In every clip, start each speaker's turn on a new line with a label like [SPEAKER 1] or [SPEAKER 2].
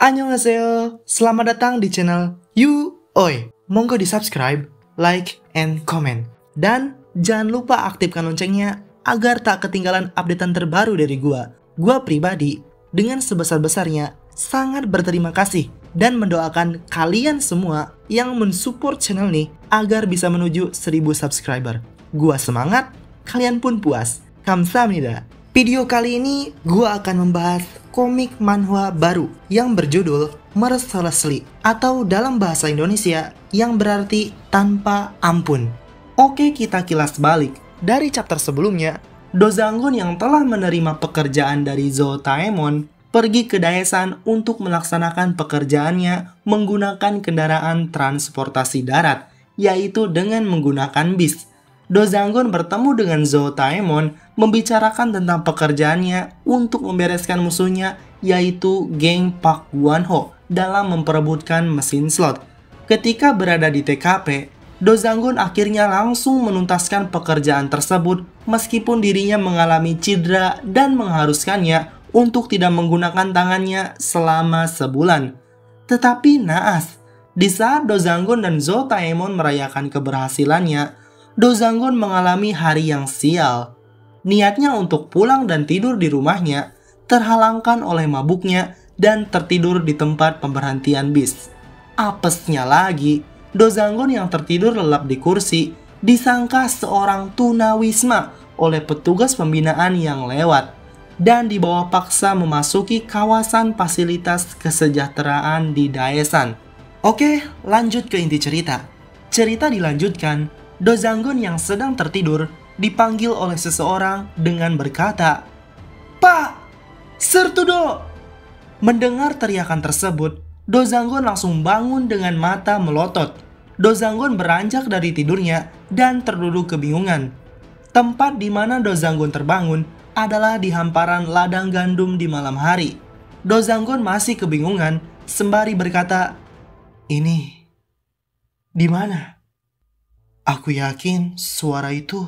[SPEAKER 1] Annyeonghaseyo, selamat datang di channel You Oi. Monggo di subscribe, like, and comment. Dan jangan lupa aktifkan loncengnya agar tak ketinggalan updatean terbaru dari gua. Gua pribadi dengan sebesar-besarnya sangat berterima kasih dan mendoakan kalian semua yang mensupport channel ini agar bisa menuju 1000 subscriber. Gua semangat, kalian pun puas. Kamsahamnida. Video kali ini gua akan membahas komik manhwa baru yang berjudul Mercilessly atau dalam bahasa Indonesia yang berarti tanpa ampun. Oke, kita kilas balik. Dari chapter sebelumnya, Do Sang-gun yang telah menerima pekerjaan dari Zo Taemon pergi ke Daesan untuk melaksanakan pekerjaannya menggunakan kendaraan transportasi darat, yaitu dengan menggunakan bis. Do Sang-gun bertemu dengan Zo Taemon membicarakan tentang pekerjaannya untuk membereskan musuhnya, yaitu geng Park Gwan-ho dalam memperebutkan mesin slot. Ketika berada di TKP, Do Sang-gun akhirnya langsung menuntaskan pekerjaan tersebut meskipun dirinya mengalami cedera dan mengharuskannya untuk tidak menggunakan tangannya selama sebulan. Tetapi naas, di saat Do Sang-gun dan Zo Taemon merayakan keberhasilannya, Do Sang-gun mengalami hari yang sial. Niatnya untuk pulang dan tidur di rumahnya terhalangkan oleh mabuknya dan tertidur di tempat pemberhentian bis. Apesnya lagi, Do Sang-gun yang tertidur lelap di kursi disangka seorang tunawisma oleh petugas pembinaan yang lewat dan dibawa paksa memasuki kawasan fasilitas kesejahteraan di Daesan. Oke, lanjut ke inti cerita. Cerita dilanjutkan. Do Sang-gun yang sedang tertidur dipanggil oleh seseorang dengan berkata, "Pak, Sertudo!" Mendengar teriakan tersebut, Do Sang-gun langsung bangun dengan mata melotot. Do Sang-gun beranjak dari tidurnya dan terduduk kebingungan. Tempat di mana Do Sang-gun terbangun adalah di hamparan ladang gandum di malam hari. Do Sang-gun masih kebingungan sembari berkata, "Ini di mana? Aku yakin suara itu."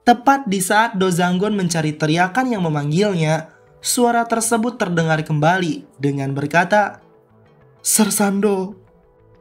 [SPEAKER 1] Tepat di saat Do Sang-gun mencari teriakan yang memanggilnya, suara tersebut terdengar kembali dengan berkata, "Sersando."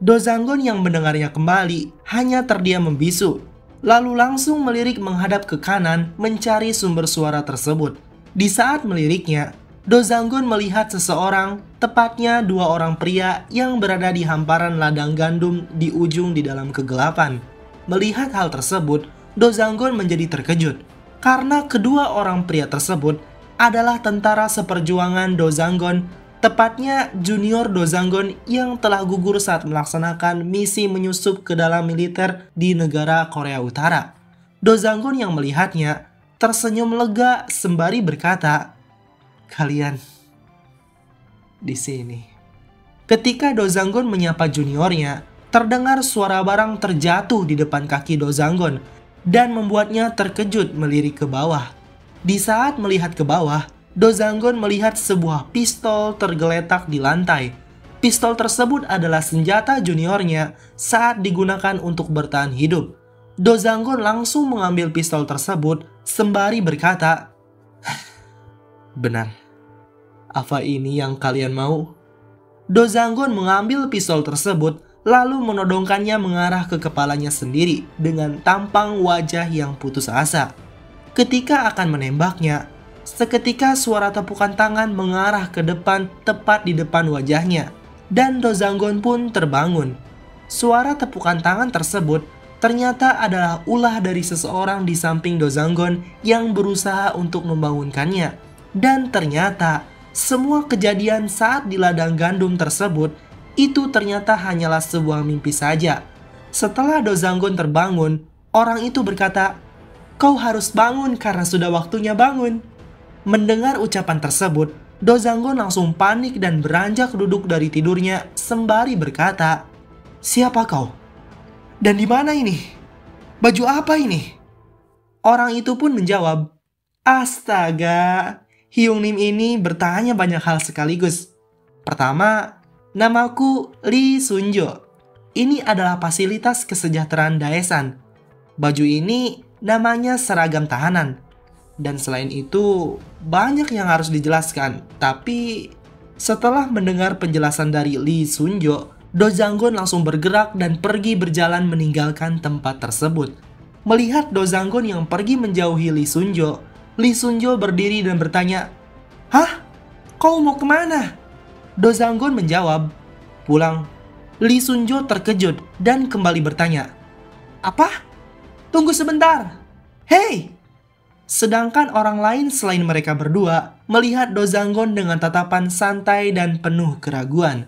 [SPEAKER 1] Do Sang-gun yang mendengarnya kembali hanya terdiam membisu, lalu langsung melirik menghadap ke kanan mencari sumber suara tersebut. Di saat meliriknya, Do Sang-gun melihat seseorang, tepatnya dua orang pria yang berada di hamparan ladang gandum di ujung di dalam kegelapan. Melihat hal tersebut, Do Sang-gun menjadi terkejut karena kedua orang pria tersebut adalah tentara seperjuangan Do Sang-gun, tepatnya junior Do Sang-gun yang telah gugur saat melaksanakan misi menyusup ke dalam militer di negara Korea Utara. Do Sang-gun yang melihatnya tersenyum lega sembari berkata, "Kalian di sini." Ketika Do Sang-gun menyapa juniornya, terdengar suara barang terjatuh di depan kaki Do Sang-gun dan membuatnya terkejut melirik ke bawah. Di saat melihat ke bawah, Do Sang-gun melihat sebuah pistol tergeletak di lantai. Pistol tersebut adalah senjata juniornya saat digunakan untuk bertahan hidup. Do Sang-gun langsung mengambil pistol tersebut sembari berkata, "Benar, apa ini yang kalian mau?" Do Sang-gun mengambil pistol tersebut lalu menodongkannya mengarah ke kepalanya sendiri dengan tampang wajah yang putus asa. Ketika akan menembaknya, seketika suara tepukan tangan mengarah ke depan tepat di depan wajahnya, dan Do Sang-gun pun terbangun. Suara tepukan tangan tersebut ternyata adalah ulah dari seseorang di samping Do Sang-gun yang berusaha untuk membangunkannya. Dan ternyata semua kejadian saat di ladang gandum tersebut itu ternyata hanyalah sebuah mimpi saja. Setelah Do Sang-gun terbangun, orang itu berkata, "Kau harus bangun karena sudah waktunya bangun." Mendengar ucapan tersebut, Do Sang-gun langsung panik dan beranjak duduk dari tidurnya sembari berkata, "Siapa kau? Dan di mana ini? Baju apa ini?" Orang itu pun menjawab, "Astaga, Hyung Nim ini bertanya banyak hal sekaligus. Pertama, namaku Lee Sunjo. Ini adalah fasilitas kesejahteraan Daesan. Baju ini namanya seragam tahanan. Dan selain itu, banyak yang harus dijelaskan. Tapi Setelah mendengar penjelasan dari Lee Sun-jo, Do Jang-gun langsung bergerak dan pergi berjalan meninggalkan tempat tersebut. Melihat Do Jang-gun yang pergi menjauhi Lee Sun-jo berdiri dan bertanya, "Hah? Kau mau kemana?" Do Jang-gun menjawab, "Pulang." Lee Sun-jo terkejut dan kembali bertanya, "Apa? Tunggu sebentar. Hei!" Sedangkan orang lain selain mereka berdua melihat Do Jang-gun dengan tatapan santai dan penuh keraguan.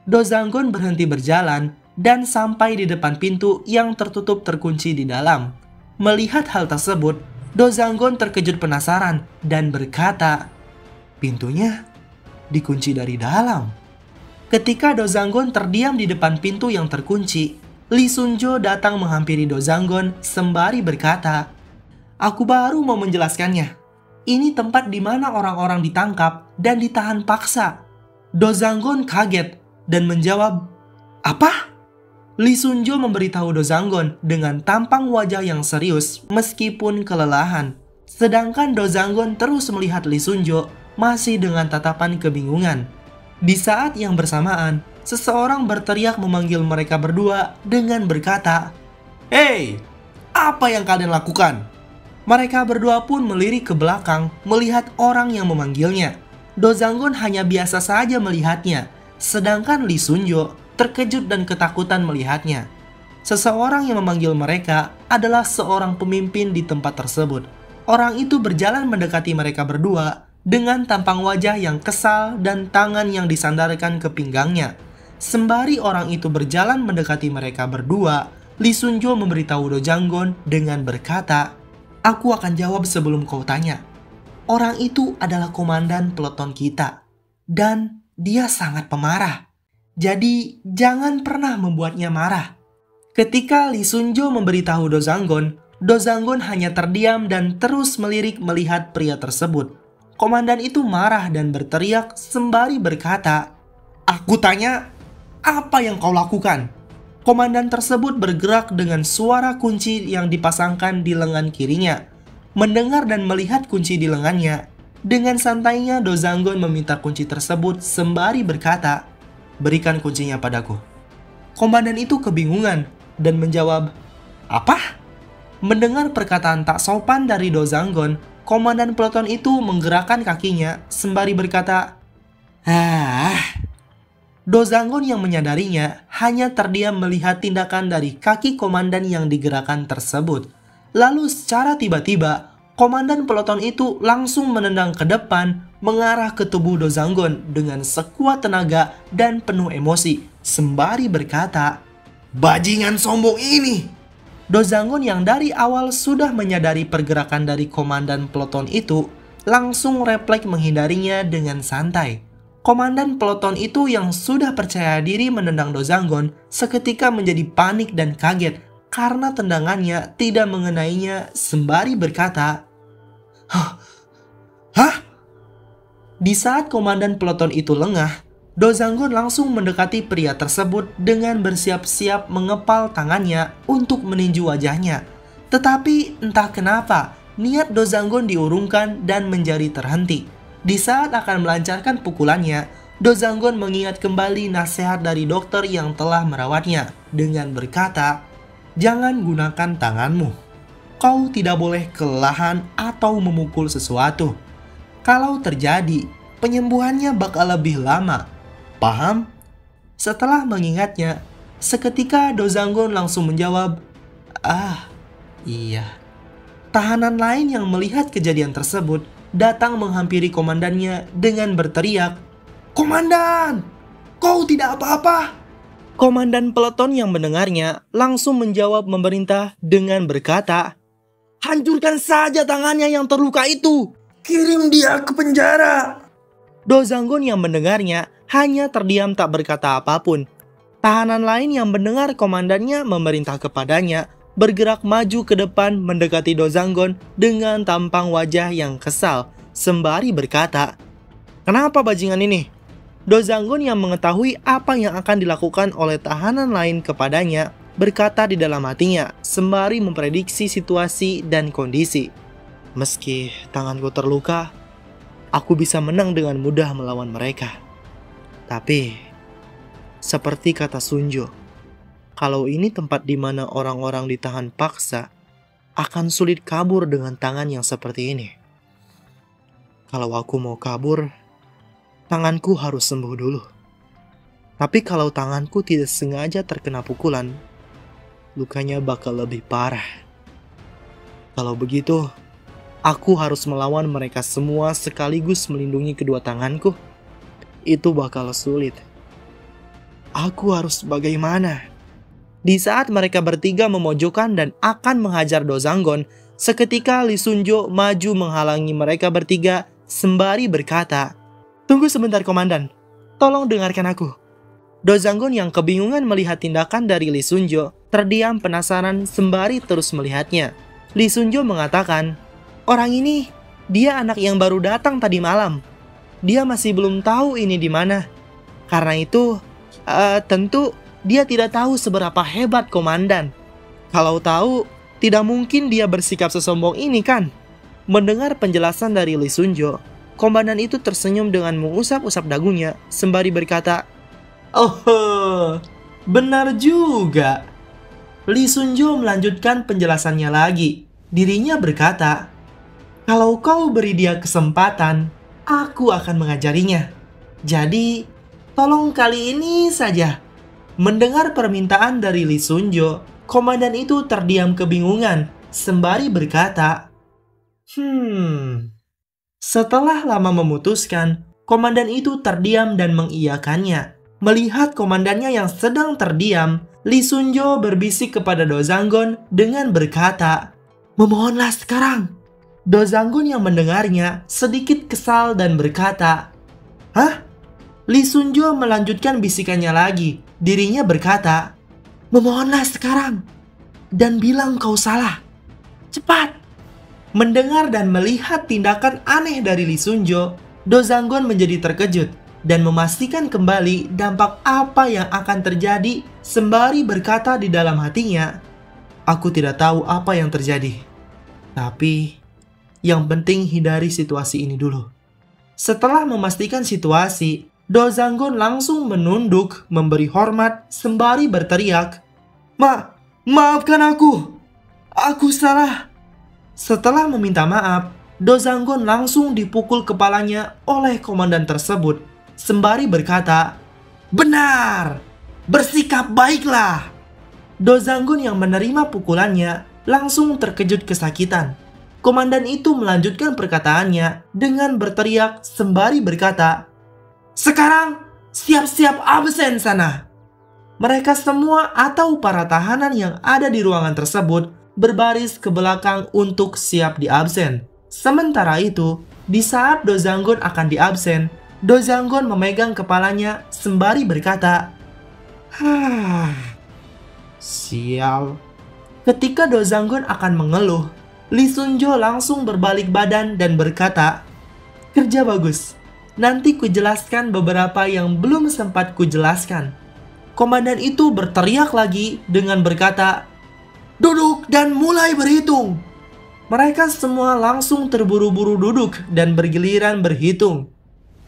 [SPEAKER 1] Do Jang-gun berhenti berjalan dan sampai di depan pintu yang tertutup terkunci di dalam. Melihat hal tersebut, Do Jang-gun terkejut penasaran dan berkata, "Pintunya dikunci dari dalam." Ketika Do Jang-gun terdiam di depan pintu yang terkunci, Lee Sun-jo datang menghampiri Do Jang-gun sembari berkata, "Aku baru mau menjelaskannya. Ini tempat di mana orang-orang ditangkap dan ditahan paksa." Do Jang-gun kaget dan menjawab, "Apa?" Lee Sun-jo memberitahu Do Jang-gun dengan tampang wajah yang serius meskipun kelelahan. Sedangkan Do Jang-gun terus melihat Lee Sun-jo masih dengan tatapan kebingungan. Di saat yang bersamaan, seseorang berteriak memanggil mereka berdua dengan berkata, "Hei, apa yang kalian lakukan?" Mereka berdua pun melirik ke belakang melihat orang yang memanggilnya. Do Jang-gun hanya biasa saja melihatnya, sedangkan Lee Sun-jo terkejut dan ketakutan melihatnya. Seseorang yang memanggil mereka adalah seorang pemimpin di tempat tersebut. Orang itu berjalan mendekati mereka berdua dengan tampang wajah yang kesal dan tangan yang disandarkan ke pinggangnya. Sembari orang itu berjalan mendekati mereka berdua, Lee Sun-jo memberitahu Do Jang-gun dengan berkata, "Aku akan jawab sebelum kau tanya. Orang itu adalah komandan peleton kita, dan dia sangat pemarah. Jadi jangan pernah membuatnya marah." Ketika Lee Sun-jo memberitahu Do Jang-gun hanya terdiam dan terus melirik melihat pria tersebut. Komandan itu marah dan berteriak sembari berkata, "Aku tanya, apa yang kau lakukan?" Komandan tersebut bergerak dengan suara kunci yang dipasangkan di lengan kirinya. Mendengar dan melihat kunci di lengannya, dengan santainya Do Jang-gun meminta kunci tersebut sembari berkata, "Berikan kuncinya padaku." Komandan itu kebingungan dan menjawab, "Apa?" Mendengar perkataan tak sopan dari Do Jang-gun, komandan peleton itu menggerakkan kakinya sembari berkata, Do Jang-gun yang menyadarinya hanya terdiam melihat tindakan dari kaki komandan yang digerakkan tersebut. Lalu secara tiba-tiba, komandan peleton itu langsung menendang ke depan mengarah ke tubuh Do Jang-gun dengan sekuat tenaga dan penuh emosi, sembari berkata, "Bajingan sombong ini!" Do Jang-gun yang dari awal sudah menyadari pergerakan dari komandan peleton itu, langsung refleks menghindarinya dengan santai. Komandan peleton itu yang sudah percaya diri menendang Do Jang-gun seketika menjadi panik dan kaget karena tendangannya tidak mengenainya sembari berkata, "Hah?" Di saat komandan peleton itu lengah, Do Jang-gun langsung mendekati pria tersebut dengan bersiap-siap mengepal tangannya untuk meninju wajahnya. Tetapi entah kenapa, niat Do Jang-gun diurungkan dan menjadi terhenti. Di saat akan melancarkan pukulannya, Do Jang-gun mengingat kembali nasihat dari dokter yang telah merawatnya dengan berkata, "Jangan gunakan tanganmu. Kau tidak boleh kelelahan atau memukul sesuatu. Kalau terjadi, penyembuhannya bakal lebih lama. Paham?" Setelah mengingatnya, seketika Do Jang-gun langsung menjawab, iya." Tahanan lain yang melihat kejadian tersebut datang menghampiri komandannya dengan berteriak, "Komandan, kau tidak apa-apa?" Komandan peleton yang mendengarnya langsung menjawab memerintah dengan berkata, "Hancurkan saja tangannya yang terluka itu. Kirim dia ke penjara." Do Jang-gun yang mendengarnya hanya terdiam tak berkata apapun. Tahanan lain yang mendengar komandannya memerintah kepadanya bergerak maju ke depan mendekati Do Jang-gun dengan tampang wajah yang kesal, sembari berkata, "Kenapa bajingan ini?" Do Jang-gun yang mengetahui apa yang akan dilakukan oleh tahanan lain kepadanya berkata di dalam hatinya sembari memprediksi situasi dan kondisi, "Meski tanganku terluka, aku bisa menang dengan mudah melawan mereka." Tapi, seperti kata Sunjo, kalau ini tempat di mana orang-orang ditahan paksa, akan sulit kabur dengan tangan yang seperti ini. Kalau aku mau kabur, tanganku harus sembuh dulu. Tapi kalau tanganku tidak sengaja terkena pukulan, lukanya bakal lebih parah. Kalau begitu, aku harus melawan mereka semua sekaligus melindungi kedua tanganku. Itu bakal sulit. Aku harus bagaimana? Di saat mereka bertiga memojokkan dan akan menghajar Dozanggon, seketika Lee Sunjo maju menghalangi mereka bertiga sembari berkata, "Tunggu sebentar komandan, tolong dengarkan aku." Dozanggon yang kebingungan melihat tindakan dari Lee Sunjo, terdiam penasaran sembari terus melihatnya. Lee Sunjo mengatakan, "Orang ini, dia anak yang baru datang tadi malam. Dia masih belum tahu ini di mana. Karena itu, tentu dia tidak tahu seberapa hebat komandan. Kalau tahu, tidak mungkin dia bersikap sesombong ini kan?" Mendengar penjelasan dari Lee Sunjo, komandan itu tersenyum dengan mengusap-usap dagunya sembari berkata, "Oh, benar juga." Lee Sunjo melanjutkan penjelasannya lagi. Dirinya berkata, "Kalau kau beri dia kesempatan, aku akan mengajarinya. Jadi, tolong kali ini saja." Mendengar permintaan dari Lee Sunjo, komandan itu terdiam kebingungan sembari berkata, Setelah lama memutuskan, komandan itu terdiam dan mengiyakannya. Melihat komandannya yang sedang terdiam, Lee Sunjo berbisik kepada Dozanggon dengan berkata, "Memohonlah sekarang." Dozanggon yang mendengarnya sedikit kesal dan berkata, "Hah?" Lee Sunjo melanjutkan bisikannya lagi. Dirinya berkata, "Memohonlah sekarang dan bilang kau salah. Cepat!" Mendengar dan melihat tindakan aneh dari Lee Sunjo, Dozanggon menjadi terkejut dan memastikan kembali dampak apa yang akan terjadi sembari berkata di dalam hatinya, "Aku tidak tahu apa yang terjadi. Tapi, yang penting hindari situasi ini dulu." Setelah memastikan situasi, Dozanggon langsung menunduk memberi hormat sembari berteriak, Maafkan aku! Aku salah!" Setelah meminta maaf, Dozanggon langsung dipukul kepalanya oleh komandan tersebut sembari berkata, "Benar! Bersikap baiklah!" Dozanggon yang menerima pukulannya langsung terkejut kesakitan. Komandan itu melanjutkan perkataannya dengan berteriak sembari berkata, "Sekarang siap-siap absen sana!" Mereka semua atau para tahanan yang ada di ruangan tersebut berbaris ke belakang untuk siap diabsen. Sementara itu, di saat Dozanggon akan diabsen, Dozanggon memegang kepalanya sembari berkata, Sial." Ketika Dozanggon akan mengeluh, Lee Sunjo langsung berbalik badan dan berkata, "Kerja bagus. Nanti kujelaskan beberapa yang belum sempat kujelaskan." Komandan itu berteriak lagi dengan berkata, "Duduk dan mulai berhitung." Mereka semua langsung terburu-buru duduk dan bergiliran berhitung.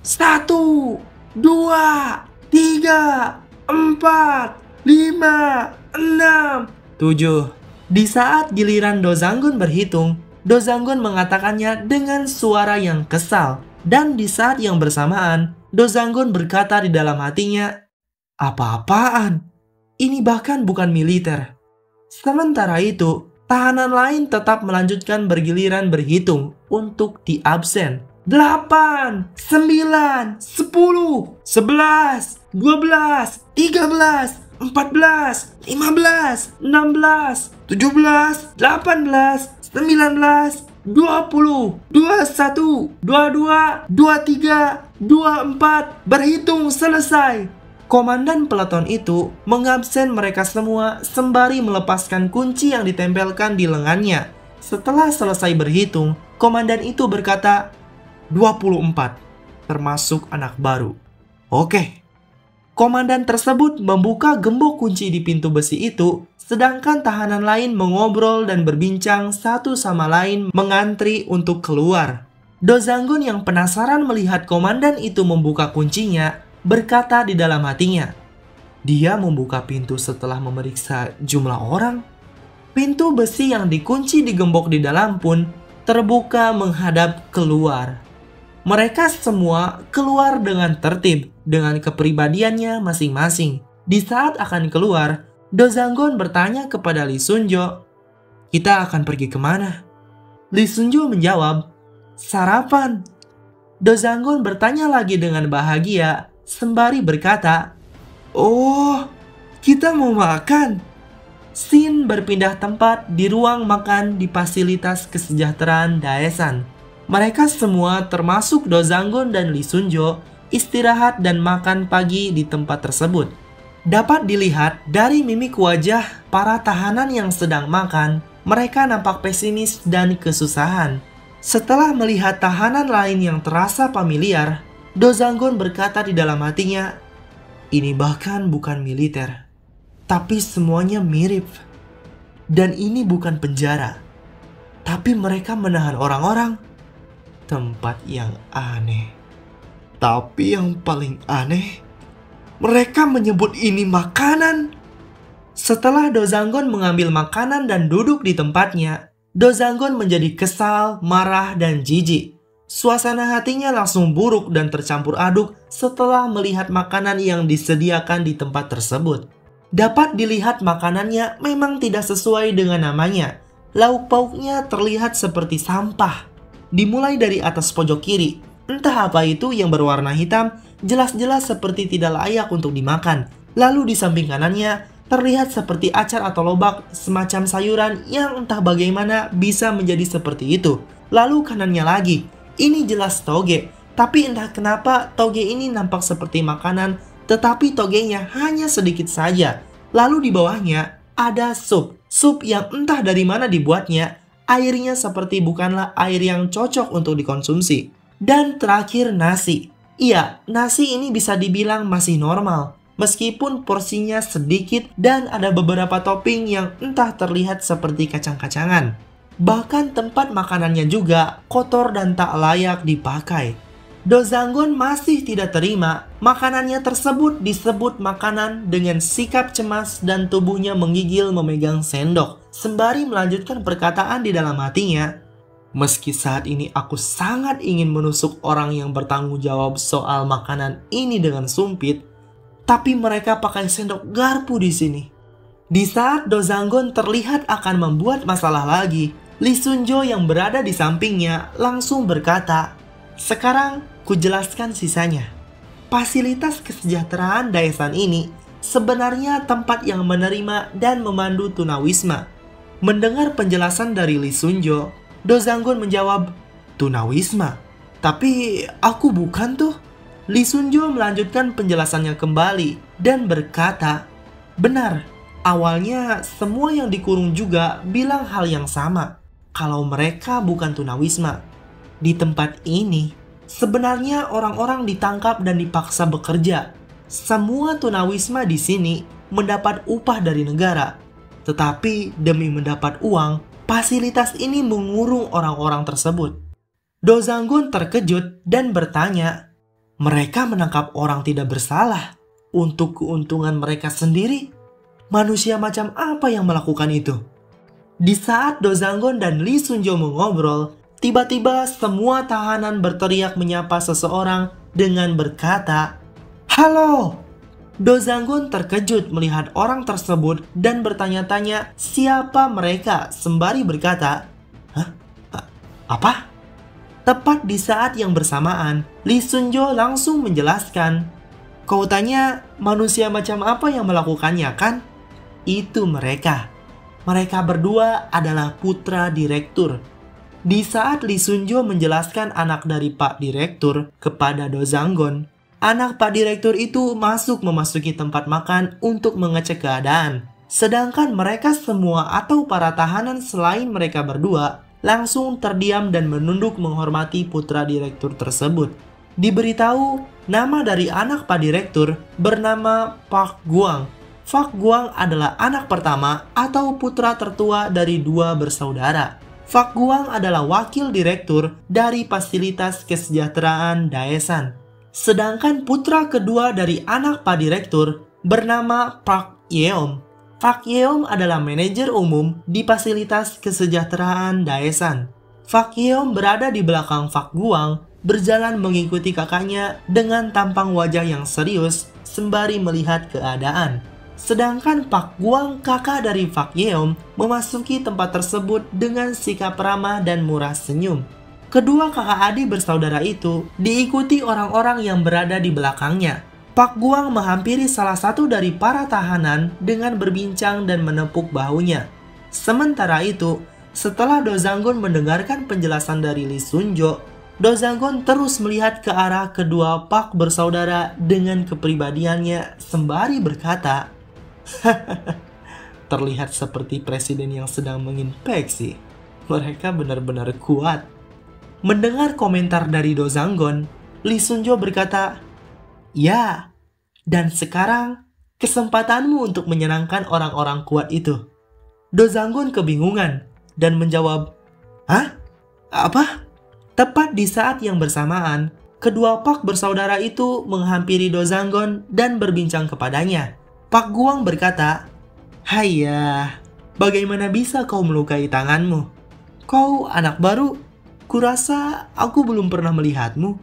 [SPEAKER 1] 1, 2, 3, 4, 5, 6, 7. Di saat giliran Dozanggon berhitung, Dozanggon mengatakannya dengan suara yang kesal. Dan di saat yang bersamaan, Dozanggon berkata di dalam hatinya, "Apa-apaan? Ini bahkan bukan militer." Sementara itu, tahanan lain tetap melanjutkan bergiliran berhitung untuk diabsen. 8, 9, 10, 11, 12, 13, 14, 15, 16, 17, 18, 19, 20, 21, 22, 23, 24, berhitung selesai. Komandan peleton itu mengabsen mereka semua sembari melepaskan kunci yang ditempelkan di lengannya. Setelah selesai berhitung, komandan itu berkata, 24, termasuk anak baru. Oke. Komandan tersebut membuka gembok kunci di pintu besi itu, sedangkan tahanan lain mengobrol dan berbincang satu sama lain mengantri untuk keluar. Dozanggon yang penasaran melihat komandan itu membuka kuncinya, berkata di dalam hatinya. Dia membuka pintu setelah memeriksa jumlah orang. Pintu besi yang dikunci digembok di dalam pun terbuka menghadap keluar. Mereka semua keluar dengan tertib, dengan kepribadiannya masing-masing. Di saat akan keluar, Dozanggon bertanya kepada Lee Sunjo, "Kita akan pergi kemana?" Lee Sunjo menjawab, "Sarapan." Dozanggon bertanya lagi dengan bahagia, sembari berkata, "Oh, kita mau makan." Scene berpindah tempat di ruang makan di fasilitas kesejahteraan Daesan. Mereka semua termasuk Dozanggon dan Lee Sunjo istirahat dan makan pagi di tempat tersebut. Dapat dilihat dari mimik wajah para tahanan yang sedang makan, mereka nampak pesimis dan kesusahan. Setelah melihat tahanan lain yang terasa familiar, Dozanggon berkata di dalam hatinya, "Ini bahkan bukan militer, tapi semuanya mirip. Dan ini bukan penjara, tapi mereka menahan orang-orang. Tempat yang aneh. Tapi yang paling aneh, mereka menyebut ini makanan." Setelah Dozanggon mengambil makanan dan duduk di tempatnya, Dozanggon menjadi kesal, marah, dan jijik. Suasana hatinya langsung buruk dan tercampur aduk setelah melihat makanan yang disediakan di tempat tersebut. Dapat dilihat makanannya memang tidak sesuai dengan namanya. Lauk pauknya terlihat seperti sampah. Dimulai dari atas pojok kiri, entah apa itu yang berwarna hitam, jelas-jelas seperti tidak layak untuk dimakan. Lalu di samping kanannya, terlihat seperti acar atau lobak, semacam sayuran yang entah bagaimana bisa menjadi seperti itu. Lalu kanannya lagi, ini jelas toge, tapi entah kenapa toge ini nampak seperti makanan, tetapi togenya hanya sedikit saja. Lalu di bawahnya ada sup yang entah dari mana dibuatnya, airnya seperti bukanlah air yang cocok untuk dikonsumsi. Dan terakhir nasi. Iya, nasi ini bisa dibilang masih normal, meskipun porsinya sedikit dan ada beberapa topping yang entah terlihat seperti kacang-kacangan. Bahkan tempat makanannya juga kotor dan tak layak dipakai. Dozanggon masih tidak terima makanannya tersebut disebut makanan dengan sikap cemas dan tubuhnya menggigil memegang sendok. Sembari melanjutkan perkataan di dalam hatinya, "Meski saat ini aku sangat ingin menusuk orang yang bertanggung jawab soal makanan ini dengan sumpit, tapi mereka pakai sendok garpu di sini." Di saat Dozanggon terlihat akan membuat masalah lagi, Lee Sunjo yang berada di sampingnya langsung berkata, "Sekarang kujelaskan sisanya. Fasilitas kesejahteraan Daesan ini sebenarnya tempat yang menerima dan memandu tunawisma." Mendengar penjelasan dari Lee Sunjo, Dozanggon menjawab, "Tunawisma? Tapi aku bukan tuh." Lee Sunjo melanjutkan penjelasannya kembali dan berkata, "Benar, awalnya semua yang dikurung juga bilang hal yang sama, kalau mereka bukan tunawisma. Di tempat ini, sebenarnya orang-orang ditangkap dan dipaksa bekerja. Semua tunawisma di sini mendapat upah dari negara. Tetapi demi mendapat uang, fasilitas ini mengurung orang-orang tersebut." Dozanggon terkejut dan bertanya, "Mereka menangkap orang tidak bersalah untuk keuntungan mereka sendiri? Manusia macam apa yang melakukan itu?" Di saat Dozanggon dan Lee Sunjo mengobrol, tiba-tiba semua tahanan berteriak menyapa seseorang dengan berkata, "Halo!" Dozanggon terkejut melihat orang tersebut dan bertanya-tanya siapa mereka sembari berkata, "Hah? Apa?" Tepat di saat yang bersamaan, Lee Sunjo langsung menjelaskan, "Kau tanya manusia macam apa yang melakukannya kan? Itu mereka. Mereka berdua adalah putra direktur." Di saat Lee Sunjo menjelaskan anak dari Pak Direktur kepada Dozanggon, anak Pak Direktur itu memasuki tempat makan untuk mengecek keadaan. Sedangkan mereka semua atau para tahanan selain mereka berdua langsung terdiam dan menunduk menghormati putra direktur tersebut. Diberitahu nama dari anak Pak Direktur bernama Pak Guang. Pak Guang adalah anak pertama atau putra tertua dari dua bersaudara. Pak Guang adalah wakil direktur dari fasilitas kesejahteraan Daesan. Sedangkan putra kedua dari anak Pak Direktur bernama Park Yeom. Park Yeom adalah manajer umum di fasilitas kesejahteraan Daesan. Park Yeom berada di belakang Park Guang, berjalan mengikuti kakaknya dengan tampang wajah yang serius sembari melihat keadaan. Sedangkan Park Guang, kakak dari Park Yeom, memasuki tempat tersebut dengan sikap ramah dan murah senyum. Kedua kakak adik bersaudara itu diikuti orang-orang yang berada di belakangnya. Park Guang menghampiri salah satu dari para tahanan dengan berbincang dan menepuk bahunya. Sementara itu, setelah Do Zanggun mendengarkan penjelasan dari Lee Sun-jo, Do Zanggun terus melihat ke arah kedua Park bersaudara dengan kepribadiannya sembari berkata, "Terlihat seperti presiden yang sedang menginspeksi. Mereka benar-benar kuat." Mendengar komentar dari Do Zanggun, Lee Sun-jo berkata, "Ya, dan sekarang kesempatanmu untuk menyenangkan orang-orang kuat itu." Do Zanggun kebingungan dan menjawab, "Hah? Apa?" Tepat di saat yang bersamaan, kedua Park bersaudara itu menghampiri Do Zanggun dan berbincang kepadanya. Park Guang berkata, "Hayya, bagaimana bisa kau melukai tanganmu? Kau anak baru? Kurasa aku belum pernah melihatmu."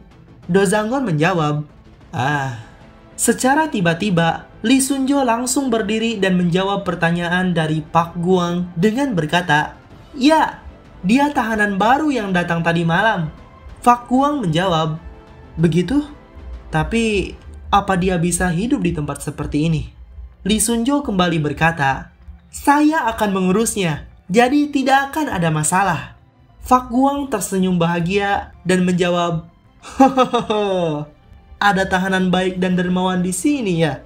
[SPEAKER 1] Do Zanggun menjawab, Secara tiba-tiba, Lee Sun-jo langsung berdiri dan menjawab pertanyaan dari Park Guang dengan berkata, "Ya, dia tahanan baru yang datang tadi malam." Park Guang menjawab, "Begitu? Tapi, apa dia bisa hidup di tempat seperti ini?" Lee Sun-jo kembali berkata, "Saya akan mengurusnya, jadi tidak akan ada masalah." Park Guang tersenyum bahagia dan menjawab, "Hohoho, ada tahanan baik dan dermawan di sini ya."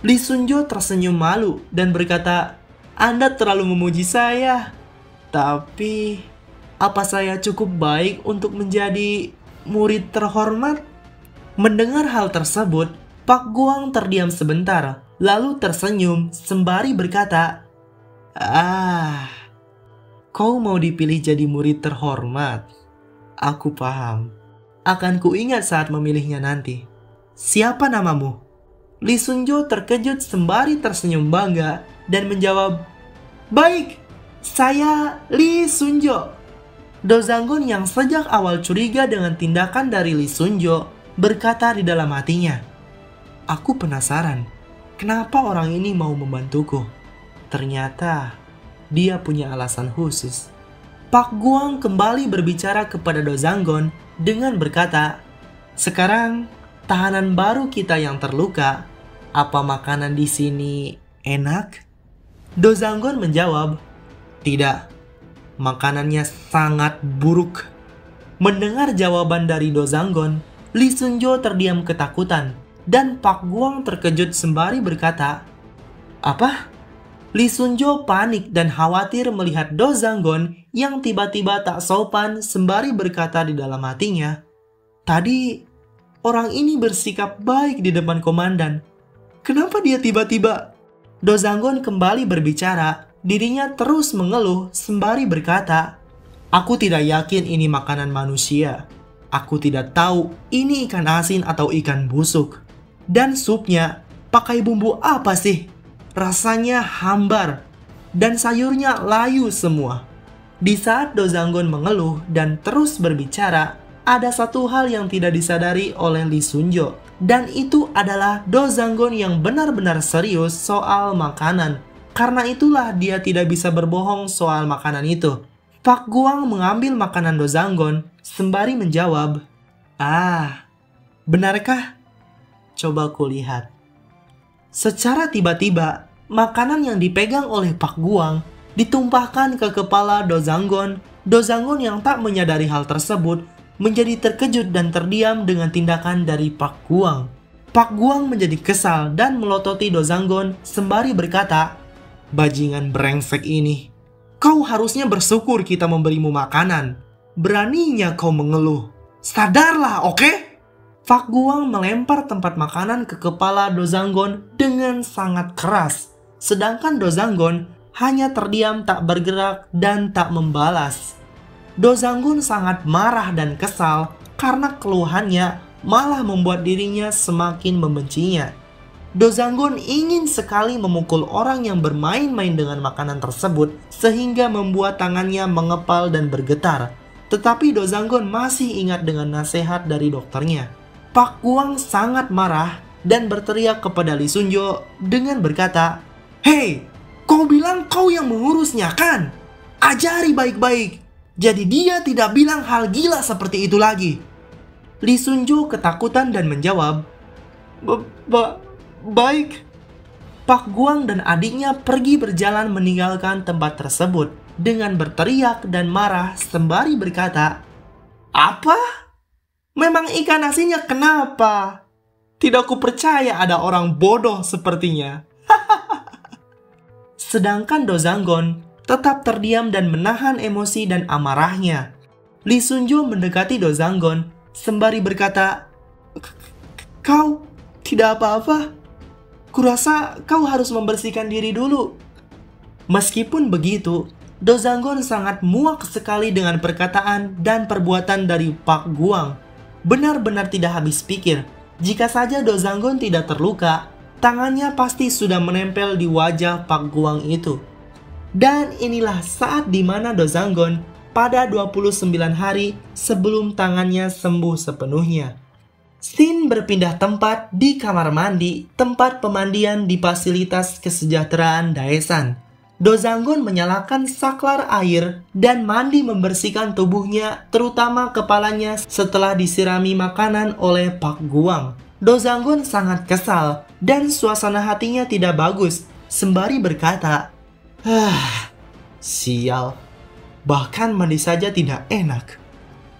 [SPEAKER 1] Lee Sun-jo tersenyum malu dan berkata, "Anda terlalu memuji saya. Tapi, apa saya cukup baik untuk menjadi murid terhormat?" Mendengar hal tersebut, Park Guang terdiam sebentar, lalu tersenyum sembari berkata, "Kau mau dipilih jadi murid terhormat? Aku paham. Akan kuingat saat memilihnya nanti. Siapa namamu?" Lee Sun-jo terkejut sembari tersenyum bangga dan menjawab, "Baik, saya Lee Sun-jo." Do Zanggun yang sejak awal curiga dengan tindakan dari Lee Sun-jo berkata di dalam hatinya, "Aku penasaran, kenapa orang ini mau membantuku? Ternyata dia punya alasan khusus." Park Guang kembali berbicara kepada Do Zanggun dengan berkata, "Sekarang tahanan baru kita yang terluka, apa makanan di sini enak?" Do Zanggun menjawab, "Tidak, makanannya sangat buruk." Mendengar jawaban dari Do Zanggun, Lee Sun-jo terdiam ketakutan dan Park Guang terkejut sembari berkata, "Apa?" Lee Sun-jo panik dan khawatir melihat Do Zanggun yang tiba-tiba tak sopan sembari berkata di dalam hatinya, "Tadi orang ini bersikap baik di depan komandan. Kenapa dia tiba-tiba?" Do Zanggun kembali berbicara, dirinya terus mengeluh sembari berkata, "Aku tidak yakin ini makanan manusia. Aku tidak tahu ini ikan asin atau ikan busuk. Dan supnya pakai bumbu apa sih? Rasanya hambar. Dan sayurnya layu semua." Di saat Do Zanggun mengeluh dan terus berbicara, ada satu hal yang tidak disadari oleh Lee Sun-jo. Dan itu adalah Do Zanggun yang benar-benar serius soal makanan. Karena itulah dia tidak bisa berbohong soal makanan itu. Park Guang mengambil makanan Do Zanggun sembari menjawab, "Benarkah? Coba kulihat." Secara tiba-tiba, makanan yang dipegang oleh Park Guang ditumpahkan ke kepala Do Zanggun. Do Zanggun yang tak menyadari hal tersebut menjadi terkejut dan terdiam dengan tindakan dari Park Guang. Park Guang menjadi kesal dan melototi Do Zanggun sembari berkata, "Bajingan brengsek ini, kau harusnya bersyukur kita memberimu makanan. Beraninya kau mengeluh. Sadarlah, oke?" Park Guang melempar tempat makanan ke kepala Do Zanggun dengan sangat keras. Sedangkan Do Zanggun hanya terdiam tak bergerak dan tak membalas. Do Zanggun sangat marah dan kesal karena keluhannya malah membuat dirinya semakin membencinya. Do Zanggun ingin sekali memukul orang yang bermain-main dengan makanan tersebut sehingga membuat tangannya mengepal dan bergetar. Tetapi Do Zanggun masih ingat dengan nasihat dari dokternya. Pak Guang sangat marah dan berteriak kepada Lee Sun-jo dengan berkata, "Hei, kau bilang kau yang mengurusnya kan? Ajari baik-baik. Jadi dia tidak bilang hal gila seperti itu lagi." Lee Sun-jo ketakutan dan menjawab, "Baik." Pak Guang dan adiknya pergi berjalan meninggalkan tempat tersebut dengan berteriak dan marah sembari berkata, "Apa? Memang ikan asinnya kenapa? Tidak kupercaya ada orang bodoh sepertinya." Sedangkan Do Zanggun tetap terdiam dan menahan emosi dan amarahnya. Lee Sun-jo mendekati Do Zanggun sembari berkata, "Kau tidak apa-apa? Kurasa kau harus membersihkan diri dulu." Meskipun begitu, Do Zanggun sangat muak sekali dengan perkataan dan perbuatan dari Pak Guang. Benar-benar tidak habis pikir. Jika saja Do Zanggun tidak terluka, tangannya pasti sudah menempel di wajah Pak Guang itu. Dan inilah saat dimana Do Zanggun pada 29 hari sebelum tangannya sembuh sepenuhnya. Scene berpindah tempat di kamar mandi, tempat pemandian di fasilitas kesejahteraan Daesan. Do Zanggun menyalakan saklar air dan mandi membersihkan tubuhnya, terutama kepalanya setelah disirami makanan oleh Pak Guang. Do Zanggun sangat kesal dan suasana hatinya tidak bagus, sembari berkata, "Sial, bahkan mandi saja tidak enak."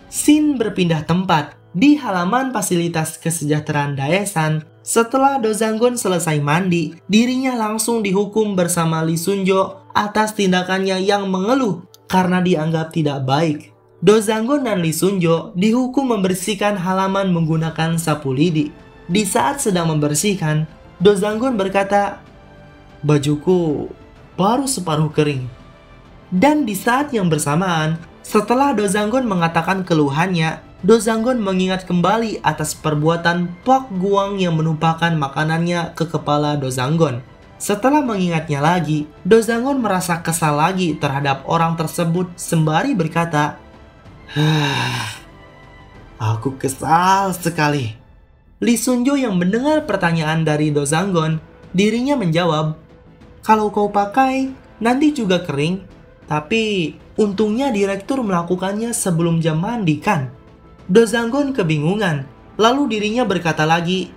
[SPEAKER 1] Scene berpindah tempat di halaman fasilitas kesejahteraan Daesan. Setelah Do Zanggun selesai mandi, dirinya langsung dihukum bersama Lee Sun-jo atas tindakannya yang mengeluh karena dianggap tidak baik. Do Zanggun dan Lee Sun-jo dihukum membersihkan halaman menggunakan sapu lidi. Di saat sedang membersihkan, Do Zanggun berkata, "Bajuku baru separuh kering." Dan di saat yang bersamaan, setelah Do Zanggun mengatakan keluhannya, Do Zanggun mengingat kembali atas perbuatan Pak Guang yang menumpahkan makanannya ke kepala Do Zanggun. Setelah mengingatnya lagi, Do Zanggun merasa kesal lagi terhadap orang tersebut sembari berkata, "Aku kesal sekali." Lee Sun-jo yang mendengar pertanyaan dari Do Zanggun, dirinya menjawab, "Kalau kau pakai, nanti juga kering. Tapi untungnya direktur melakukannya sebelum jam mandi kan?" Do Zanggun kebingungan, lalu dirinya berkata lagi,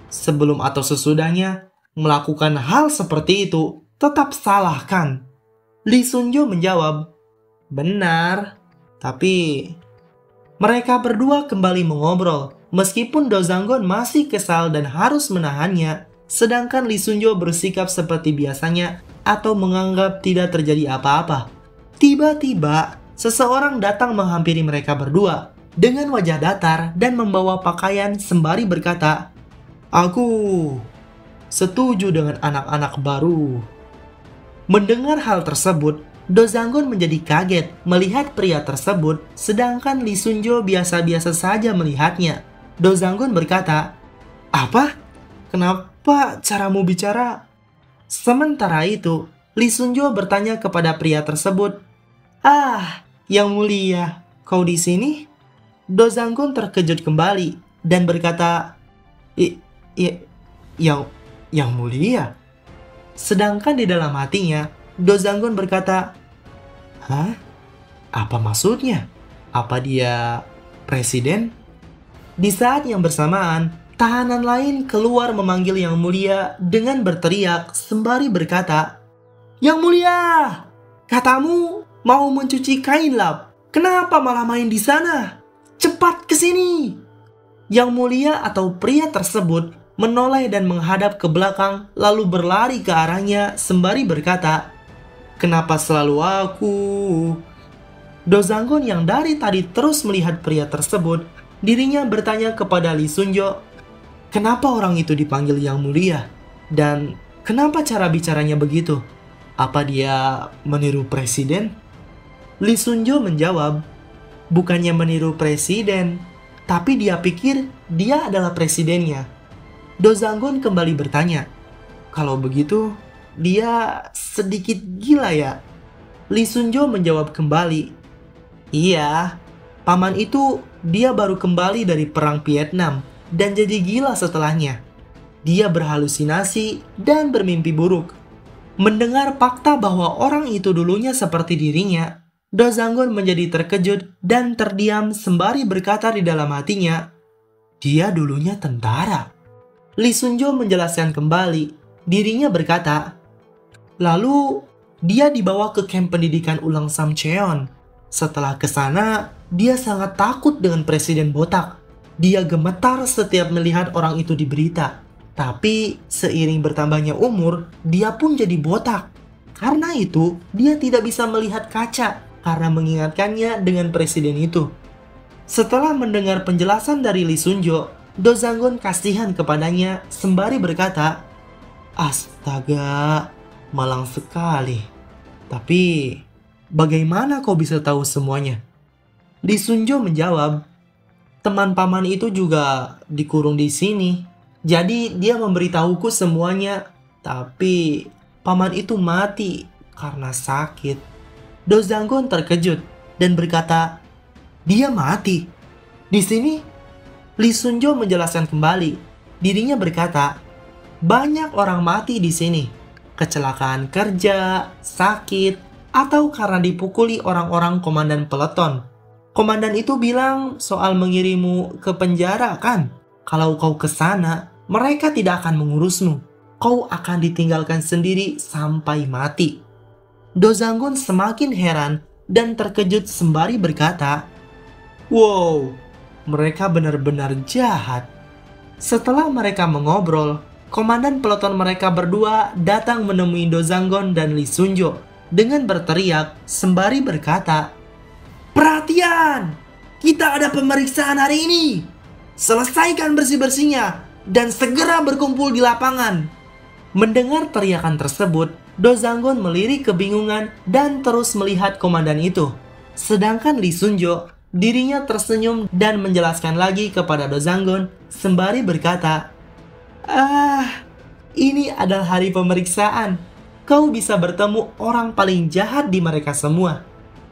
[SPEAKER 1] "Sebelum atau sesudahnya, melakukan hal seperti itu tetap salah kan?" Lee Sun-jo menjawab, "Benar, tapi..." Mereka berdua kembali mengobrol, meskipun Do Zanggun masih kesal dan harus menahannya, sedangkan Lee Sun-jo bersikap seperti biasanya atau menganggap tidak terjadi apa-apa. Tiba-tiba, seseorang datang menghampiri mereka berdua dengan wajah datar dan membawa pakaian sembari berkata, "Aku setuju dengan anak-anak baru." Mendengar hal tersebut, Do Zanggun menjadi kaget melihat pria tersebut, sedangkan Lee Sun-jo biasa-biasa saja melihatnya. Do Zanggun berkata, "Apa? Kenapa caramu bicara?" Sementara itu, Lee Sun-jo bertanya kepada pria tersebut, "Yang mulia, kau di sini?" Do Zanggun terkejut kembali dan berkata, Yang mulia." Sedangkan di dalam hatinya, Do Zanggun berkata, "Hah? Apa maksudnya? Apa dia presiden?" Di saat yang bersamaan, tahanan lain keluar memanggil Yang Mulia dengan berteriak sembari berkata, "Yang Mulia, katamu mau mencuci kain lap. Kenapa malah main di sana? Cepat ke sini!" Yang Mulia atau pria tersebut menoleh dan menghadap ke belakang lalu berlari ke arahnya sembari berkata, "Kenapa selalu aku?" Do Zanggun yang dari tadi terus melihat pria tersebut, dirinya bertanya kepada Lee Sun-jo, "Kenapa orang itu dipanggil Yang Mulia? Dan kenapa cara bicaranya begitu? Apa dia meniru presiden?" Lee Sun-jo menjawab, "Bukannya meniru presiden, Tapi dia pikir dia adalah presidennya. Do Zanggun kembali bertanya, "Kalau begitu, dia sedikit gila ya?" Lee Sun-jo menjawab kembali, "Iya, paman itu dia baru kembali dari perang Vietnam dan jadi gila setelahnya. Dia berhalusinasi dan bermimpi buruk." Mendengar fakta bahwa orang itu dulunya seperti dirinya, Do Zanggun menjadi terkejut dan terdiam sembari berkata di dalam hatinya, "Dia dulunya tentara." Lee Sun-jo menjelaskan kembali, dirinya berkata, "Lalu dia dibawa ke kamp pendidikan ulang Samcheon. Setelah ke sana, dia sangat takut dengan Presiden Botak. Dia gemetar setiap melihat orang itu di berita. Tapi seiring bertambahnya umur, dia pun jadi botak. Karena itu, dia tidak bisa melihat kaca karena mengingatkannya dengan presiden itu." Setelah mendengar penjelasan dari Lee Sun-jo, Do Zanggun kasihan kepadanya sembari berkata, "Astaga, malang sekali. Tapi, bagaimana kau bisa tahu semuanya?" Lee Sun-jo menjawab, "Teman paman itu juga dikurung di sini. Jadi dia memberitahuku semuanya, tapi paman itu mati karena sakit." Do Zanggun terkejut dan berkata, "Dia mati di sini?" Lee Sun-jo menjelaskan kembali. Dirinya berkata, "Banyak orang mati di sini. Kecelakaan kerja, sakit, atau karena dipukuli orang-orang komandan peleton. Komandan itu bilang soal mengirimmu ke penjara kan? Kalau kau ke sana, mereka tidak akan mengurusmu. Kau akan ditinggalkan sendiri sampai mati." Do Zanggun semakin heran dan terkejut sembari berkata, "Wow, mereka benar-benar jahat." Setelah mereka mengobrol, komandan peleton mereka berdua datang menemui Do Zanggun dan Lee Sun-jo dengan berteriak sembari berkata, "Perhatian! Kita ada pemeriksaan hari ini. Selesaikan bersih-bersihnya dan segera berkumpul di lapangan." Mendengar teriakan tersebut, Do Zanggun melirik kebingungan dan terus melihat komandan itu. Sedangkan Lee Sun-jo, dirinya tersenyum dan menjelaskan lagi kepada Do Zanggun sembari berkata, "Ini adalah hari pemeriksaan. Kau bisa bertemu orang paling jahat di mereka semua."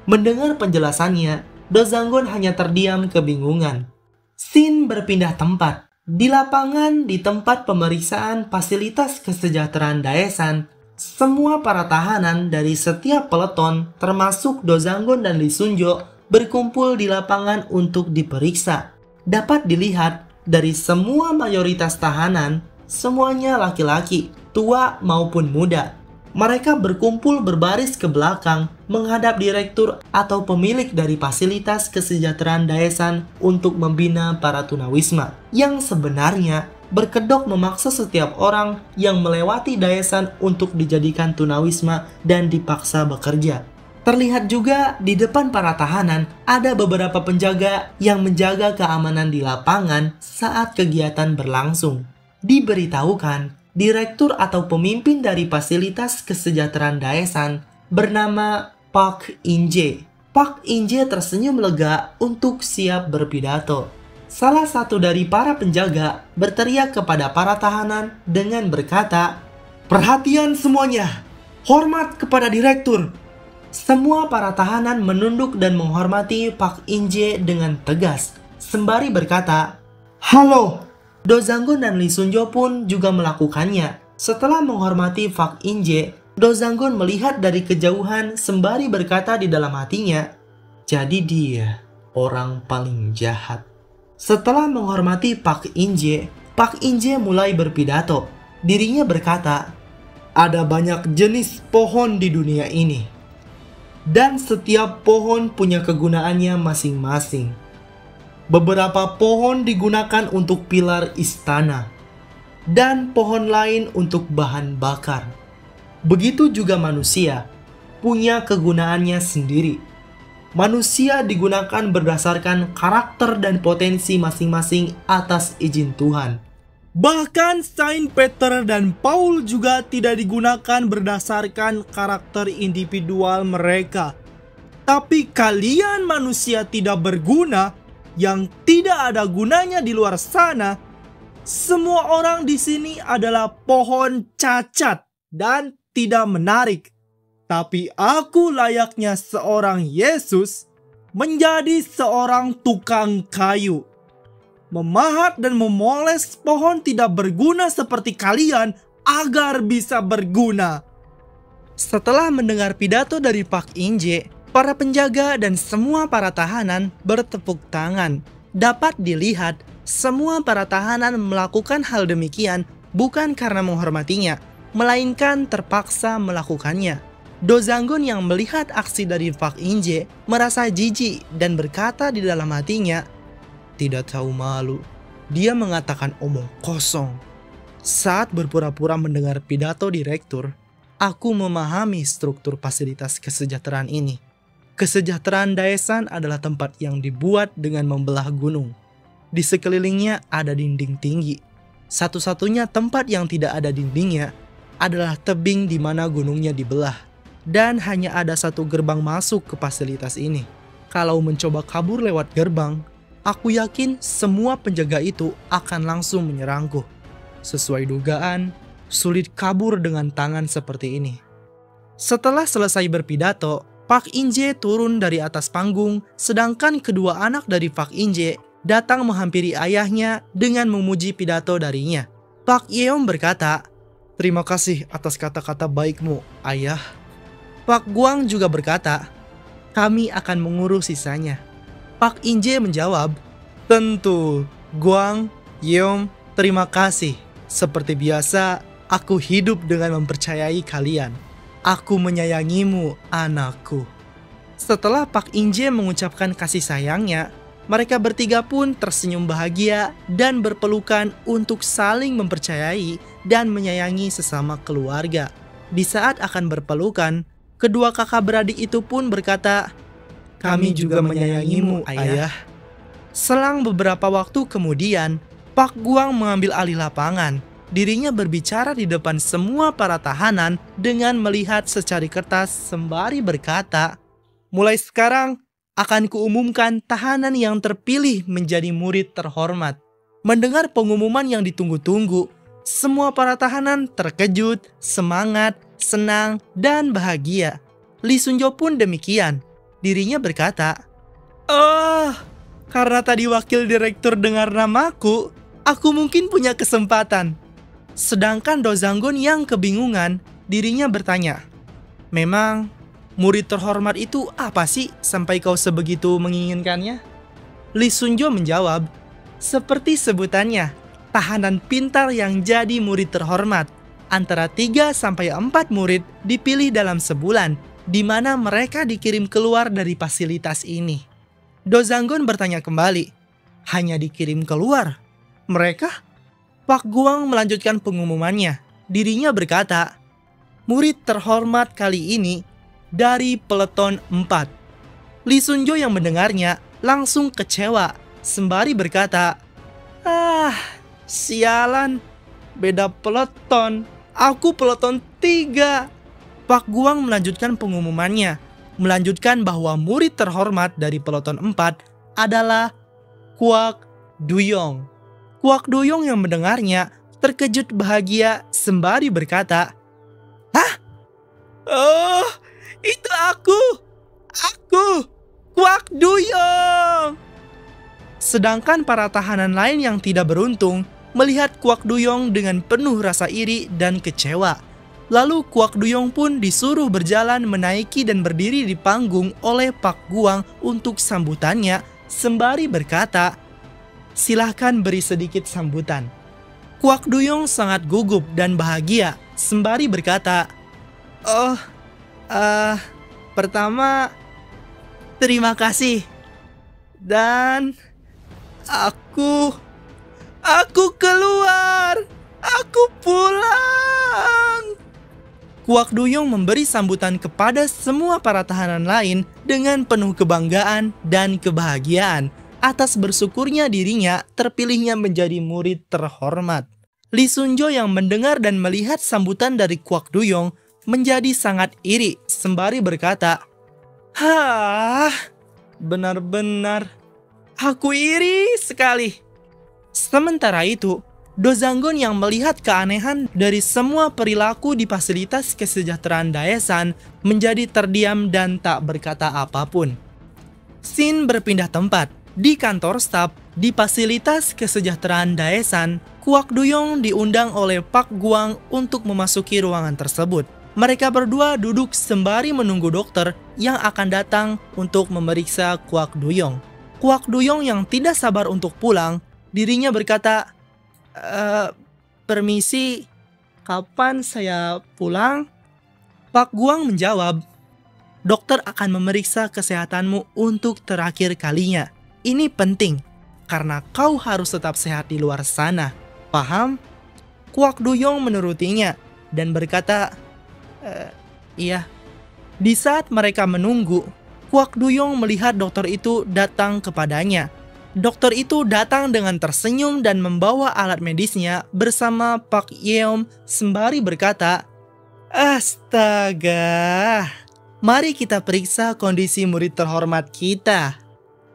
[SPEAKER 1] Mendengar penjelasannya, Do Zanggun hanya terdiam kebingungan. Scene berpindah tempat. Di lapangan di tempat pemeriksaan fasilitas kesejahteraan Daesan, semua para tahanan dari setiap peleton termasuk Do Zanggun dan Lee Sun-jo berkumpul di lapangan untuk diperiksa. Dapat dilihat dari semua mayoritas tahanan, semuanya laki-laki, tua maupun muda. Mereka berkumpul berbaris ke belakang menghadap direktur atau pemilik dari fasilitas kesejahteraan Daesan untuk membina para tunawisma yang sebenarnya berkedok memaksa setiap orang yang melewati Daesan untuk dijadikan tunawisma dan dipaksa bekerja. Terlihat juga di depan para tahanan ada beberapa penjaga yang menjaga keamanan di lapangan saat kegiatan berlangsung. Diberitahukan, direktur atau pemimpin dari fasilitas kesejahteraan Daesan bernama Park In-jae. Park In-jae tersenyum lega untuk siap berpidato. Salah satu dari para penjaga berteriak kepada para tahanan dengan berkata, "Perhatian semuanya, hormat kepada direktur." Semua para tahanan menunduk dan menghormati Park In-jae dengan tegas, sembari berkata, "Halo." Do Zanggun dan Lee Sun-jo pun juga melakukannya. Setelah menghormati Park In-jae, Do Zanggun melihat dari kejauhan sembari berkata di dalam hatinya, "Jadi dia orang paling jahat." Setelah menghormati Park In-jae mulai berpidato. Dirinya berkata, "Ada banyak jenis pohon di dunia ini, dan setiap pohon punya kegunaannya masing-masing. Beberapa pohon digunakan untuk pilar istana, dan pohon lain untuk bahan bakar. Begitu juga manusia, punya kegunaannya sendiri. Manusia digunakan berdasarkan karakter dan potensi masing-masing atas izin Tuhan. Bahkan Saint Peter dan Paul juga tidak digunakan berdasarkan karakter individual mereka. Tapi kalian manusia tidak berguna yang tidak ada gunanya di luar sana. Semua orang di sini adalah pohon cacat dan tidak menarik. Tapi aku layaknya seorang Yesus menjadi seorang tukang kayu. Memahat dan memoles pohon tidak berguna seperti kalian agar bisa berguna. Setelah mendengar pidato dari Pak Inje, para penjaga dan semua para tahanan bertepuk tangan. Dapat dilihat, semua para tahanan melakukan hal demikian bukan karena menghormatinya, melainkan terpaksa melakukannya. Dozanggon yang melihat aksi dari Pak Inje merasa jijik dan berkata di dalam hatinya, "Tidak tahu malu." Dia mengatakan omong kosong. Saat berpura-pura mendengar pidato direktur, aku memahami struktur fasilitas kesejahteraan ini. Kesejahteraan Daesan adalah tempat yang dibuat dengan membelah gunung. Di sekelilingnya ada dinding tinggi. Satu-satunya tempat yang tidak ada dindingnya adalah tebing di mana gunungnya dibelah. Dan hanya ada satu gerbang masuk ke fasilitas ini. Kalau mencoba kabur lewat gerbang, aku yakin semua penjaga itu akan langsung menyerangku. Sesuai dugaan, sulit kabur dengan tangan seperti ini. Setelah selesai berpidato, Pak Inje turun dari atas panggung, sedangkan kedua anak dari Pak Inje datang menghampiri ayahnya dengan memuji pidato darinya. Pak Yeom berkata, "Terima kasih atas kata-kata baikmu, ayah." Pak Guang juga berkata, "Kami akan mengurus sisanya." Pak Inje menjawab, "Tentu, Guang, Yeom, terima kasih. Seperti biasa, aku hidup dengan mempercayai kalian. Aku menyayangimu, anakku." Setelah Pak Inje mengucapkan kasih sayangnya, mereka bertiga pun tersenyum bahagia dan berpelukan untuk saling mempercayai dan menyayangi sesama keluarga. Di saat akan berpelukan, kedua kakak beradik itu pun berkata, "Kami juga menyayangimu, ayah." Selang beberapa waktu kemudian, Pak Guang mengambil alih lapangan. Dirinya berbicara di depan semua para tahanan dengan melihat secari kertas sembari berkata, "Mulai sekarang akan kuumumkan tahanan yang terpilih menjadi murid terhormat." Mendengar pengumuman yang ditunggu-tunggu, semua para tahanan terkejut, semangat, senang, dan bahagia. Lee Sunjo pun demikian. Dirinya berkata, "Oh, karena tadi wakil direktur dengar namaku, aku mungkin punya kesempatan." Sedangkan Dozanggon yang kebingungan, dirinya bertanya, "Memang murid terhormat itu apa sih sampai kau sebegitu menginginkannya?" Lee Sunjo menjawab, "Seperti sebutannya, tahanan pintar yang jadi murid terhormat. Antara 3 sampai 4 murid dipilih dalam sebulan, di mana mereka dikirim keluar dari fasilitas ini." Dozanggon bertanya kembali, "Hanya dikirim keluar? Mereka?" Pak Guang melanjutkan pengumumannya. Dirinya berkata, "Murid terhormat kali ini dari peleton 4. Lee Sunjo yang mendengarnya langsung kecewa, sembari berkata, "Sialan, beda peleton. Aku peleton 3. Pak Guang melanjutkan pengumumannya, melanjutkan bahwa murid terhormat dari peleton 4 adalah Kwak Duyong. Kwak Duyong yang mendengarnya terkejut bahagia sembari berkata, "Hah? Oh, itu aku, Kwak Duyong." Sedangkan para tahanan lain yang tidak beruntung melihat Kwak Duyong dengan penuh rasa iri dan kecewa. Lalu Kwak Duyong pun disuruh berjalan menaiki dan berdiri di panggung oleh Pak Guang untuk sambutannya sembari berkata, "Silahkan beri sedikit sambutan." Kwak Duyong sangat gugup dan bahagia sembari berkata, Pertama, terima kasih. Dan aku keluar. Aku pulang." Kwak Duyong memberi sambutan kepada semua para tahanan lain dengan penuh kebanggaan dan kebahagiaan atas bersyukurnya dirinya terpilihnya menjadi murid terhormat. Lee Sunjo yang mendengar dan melihat sambutan dari Kwak Duyong menjadi sangat iri sembari berkata, "Hah, benar-benar Aku iri sekali. Sementara itu, Dozanggon yang melihat keanehan dari semua perilaku di fasilitas kesejahteraan Daesan menjadi terdiam dan tak berkata apapun. Scene berpindah tempat. Di kantor staf di fasilitas kesejahteraan Daesan, Kwak Duyong diundang oleh Pak Guang untuk memasuki ruangan tersebut. Mereka berdua duduk sembari menunggu dokter yang akan datang untuk memeriksa Kwak Duyong. Kwak Duyong yang tidak sabar untuk pulang, dirinya berkata, permisi, kapan saya pulang? Pak Guang menjawab, dokter akan memeriksa kesehatanmu untuk terakhir kalinya. Ini penting, karena kau harus tetap sehat di luar sana. Paham? Kwak Duyong menurutinya dan berkata, iya. Di saat mereka menunggu, Kwak Duyong melihat dokter itu datang kepadanya. Dokter itu datang dengan tersenyum dan membawa alat medisnya bersama Pak Yeom sembari berkata, astaga, mari kita periksa kondisi murid terhormat kita.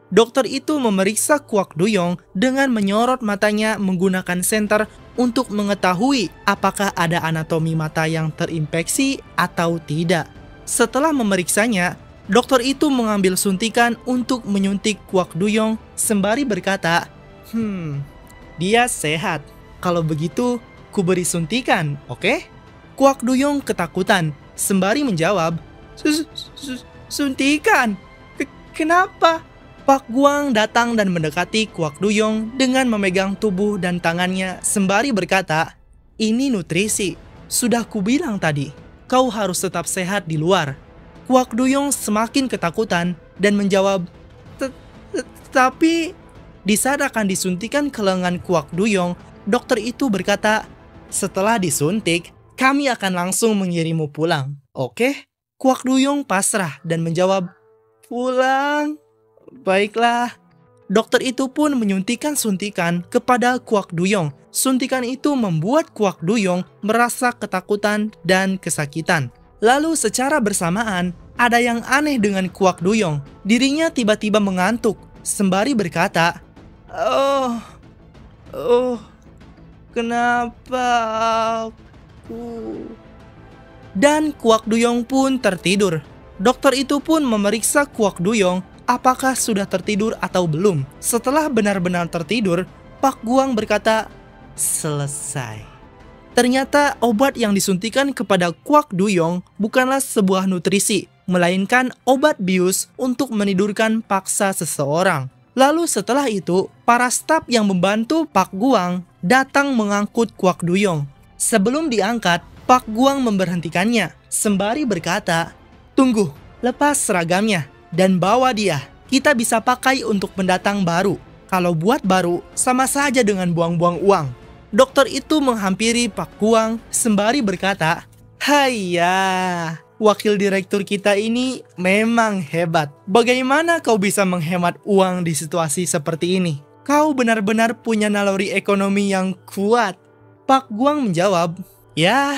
[SPEAKER 1] Dokter itu memeriksa Kwak Duyong dengan menyorot matanya menggunakan senter untuk mengetahui apakah ada anatomi mata yang terinfeksi atau tidak. Setelah memeriksanya, dokter itu mengambil suntikan untuk menyuntik Kwak Duyong sembari berkata, dia sehat. Kalau begitu, ku beri suntikan, oke? Kwak Duyong ketakutan sembari menjawab, suntikan? Kenapa? Pak Guang datang dan mendekati Kwak Duyong dengan memegang tubuh dan tangannya sembari berkata, ini nutrisi. Sudah kubilang tadi, kau harus tetap sehat di luar. Kwak Duyong semakin ketakutan dan menjawab, tapi di saat akan disuntikan ke lengan Kwak Duyong, dokter itu berkata, setelah disuntik, kami akan langsung mengirimmu pulang, oke? Kwak Duyong pasrah dan menjawab, pulang? Baiklah. Dokter itu pun menyuntikkan suntikan kepada Kwak Duyong. Suntikan itu membuat Kwak Duyong merasa ketakutan dan kesakitan. Lalu secara bersamaan, ada yang aneh dengan Kwak Duyong. Dirinya tiba-tiba mengantuk, sembari berkata, kenapa aku? Dan Kwak Duyong pun tertidur. Dokter itu pun memeriksa Kwak Duyong apakah sudah tertidur atau belum. Setelah benar-benar tertidur, Pak Guang berkata, selesai. Ternyata obat yang disuntikan kepada Kwak Duyong bukanlah sebuah nutrisi, melainkan obat bius untuk menidurkan paksa seseorang. Lalu setelah itu, para staf yang membantu Pak Guang datang mengangkut Kwak Duyong. Sebelum diangkat, Pak Guang memberhentikannya, sembari berkata, tunggu, lepas seragamnya dan bawa dia. Kita bisa pakai untuk pendatang baru. Kalau buat baru, sama saja dengan buang-buang uang. Dokter itu menghampiri Pak Guang sembari berkata, Haiya, wakil direktur kita ini memang hebat. Bagaimana kau bisa menghemat uang di situasi seperti ini? Kau benar-benar punya naluri ekonomi yang kuat. Pak Guang menjawab, ya,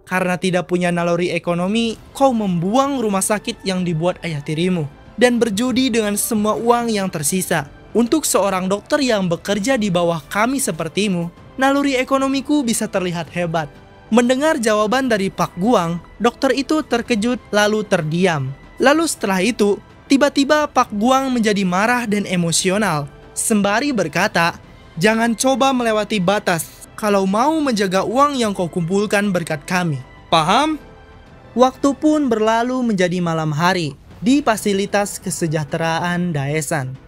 [SPEAKER 1] karena tidak punya naluri ekonomi, kau membuang rumah sakit yang dibuat ayah tirimu dan berjudi dengan semua uang yang tersisa. Untuk seorang dokter yang bekerja di bawah kami sepertimu, naluri ekonomiku bisa terlihat hebat. Mendengar jawaban dari Pak Guang, dokter itu terkejut lalu terdiam. Lalu setelah itu, tiba-tiba Pak Guang menjadi marah dan emosional, sembari berkata, jangan coba melewati batas kalau mau menjaga uang yang kau kumpulkan berkat kami. Paham? Waktu pun berlalu menjadi malam hari di fasilitas kesejahteraan Daesan.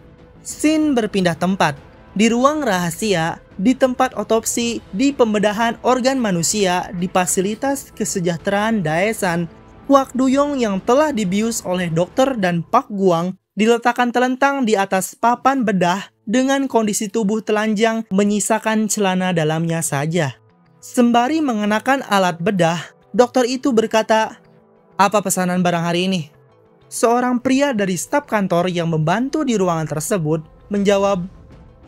[SPEAKER 1] Scene berpindah tempat. Di ruang rahasia, di tempat otopsi, di pembedahan organ manusia di fasilitas kesejahteraan Daesan, Kwak Duyong yang telah dibius oleh dokter dan Pak Guang diletakkan telentang di atas papan bedah dengan kondisi tubuh telanjang menyisakan celana dalamnya saja. Sembari mengenakan alat bedah, dokter itu berkata, apa pesanan barang hari ini? Seorang pria dari staf kantor yang membantu di ruangan tersebut menjawab,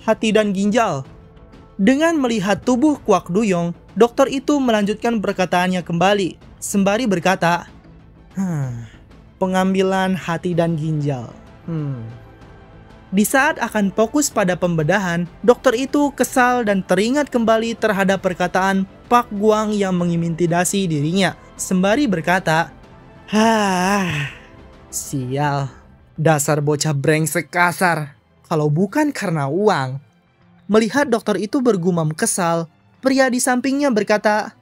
[SPEAKER 1] hati dan ginjal. Dengan melihat tubuh Kwak Duyong, dokter itu melanjutkan perkataannya kembali, sembari berkata, pengambilan hati dan ginjal. Di saat akan fokus pada pembedahan, dokter itu kesal dan teringat kembali terhadap perkataan Pak Guang yang mengintimidasi dirinya, sembari berkata, sial, dasar bocah brengsek kasar, kalau bukan karena uang. Melihat dokter itu bergumam kesal, pria di sampingnya berkata,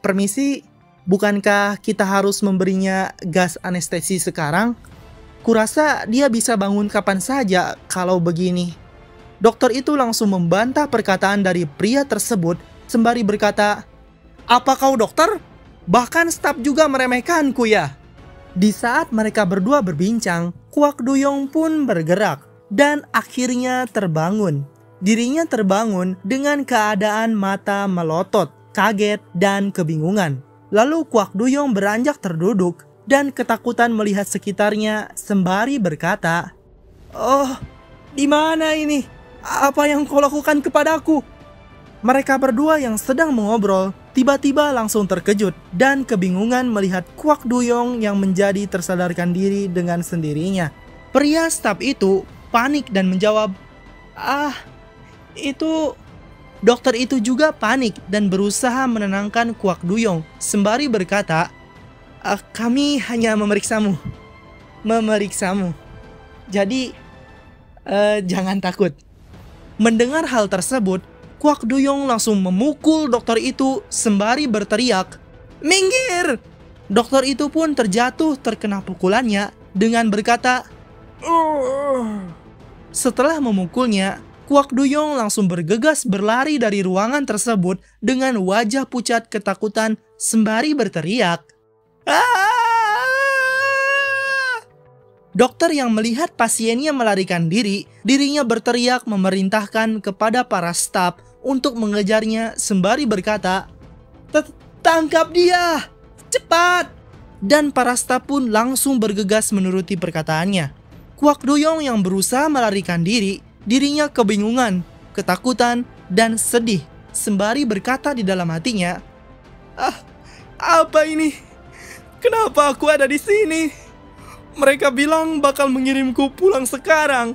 [SPEAKER 1] permisi, bukankah kita harus memberinya gas anestesi sekarang? Kurasa dia bisa bangun kapan saja kalau begini. Dokter itu langsung membantah perkataan dari pria tersebut sembari berkata, apa kau dokter? Bahkan staf juga meremehkanku ya. Di saat mereka berdua berbincang, Kwak Duyong pun bergerak dan akhirnya terbangun. Dirinya terbangun dengan keadaan mata melotot, kaget, dan kebingungan. Lalu Kwak Duyong beranjak terduduk dan ketakutan melihat sekitarnya sembari berkata, oh, di mana ini? Apa yang kau lakukan kepadaku? Mereka berdua yang sedang mengobrol tiba-tiba langsung terkejut dan kebingungan melihat Kwak Duyong yang menjadi tersadarkan diri dengan sendirinya. Pria staf itu panik dan menjawab, itu... Dokter itu juga panik dan berusaha menenangkan Kwak Duyong sembari berkata, kami hanya memeriksamu. Jadi, jangan takut. Mendengar hal tersebut, Kwak Duyong langsung memukul dokter itu sembari berteriak, minggir! Dokter itu pun terjatuh terkena pukulannya dengan berkata, Setelah memukulnya, Kwak Duyong langsung bergegas berlari dari ruangan tersebut dengan wajah pucat ketakutan sembari berteriak. Dokter yang melihat pasiennya melarikan diri, dirinya berteriak memerintahkan kepada para staf untuk mengejarnya sembari berkata, tangkap dia! Cepat! Dan para staf pun langsung bergegas menuruti perkataannya. Kwak Duyong yang berusaha melarikan diri, dirinya kebingungan, ketakutan, dan sedih sembari berkata di dalam hatinya, apa ini? Kenapa aku ada di sini? Mereka bilang bakal mengirimku pulang sekarang.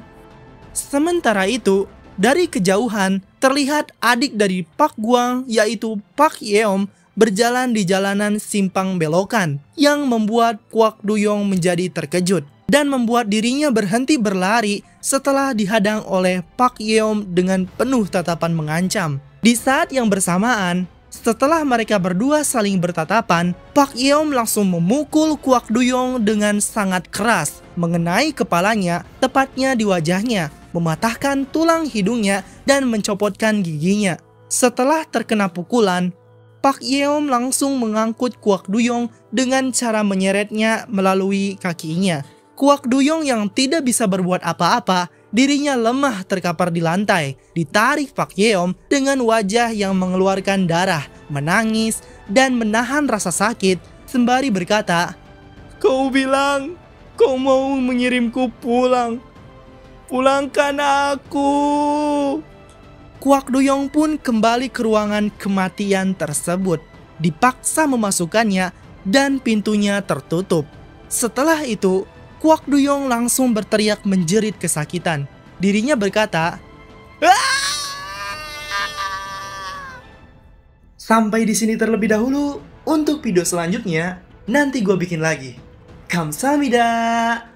[SPEAKER 1] Sementara itu, dari kejauhan terlihat adik dari Pak Guang yaitu Pak Yeom berjalan di jalanan simpang belokan yang membuat Kwak Duyong menjadi terkejut dan membuat dirinya berhenti berlari setelah dihadang oleh Pak Yeom dengan penuh tatapan mengancam. Di saat yang bersamaan, setelah mereka berdua saling bertatapan, Pak Yeom langsung memukul Kwak Duyong dengan sangat keras, mengenai kepalanya, tepatnya di wajahnya, mematahkan tulang hidungnya dan mencopotkan giginya. Setelah terkena pukulan, Pak Yeom langsung mengangkut Kwak Duyong dengan cara menyeretnya melalui kakinya. Kwak Duyong yang tidak bisa berbuat apa-apa, dirinya lemah terkapar di lantai, ditarik Pak Yeom dengan wajah yang mengeluarkan darah, menangis, dan menahan rasa sakit, sembari berkata, kau bilang kau mau mengirimku pulang. Pulangkan aku. Kwak Duyong pun kembali ke ruangan kematian tersebut, dipaksa memasukkannya dan pintunya tertutup. Setelah itu, Kwak Duyong langsung berteriak menjerit kesakitan. Dirinya berkata, sampai di sini terlebih dahulu. Untuk video selanjutnya, nanti gue bikin lagi. Kamsahamnida.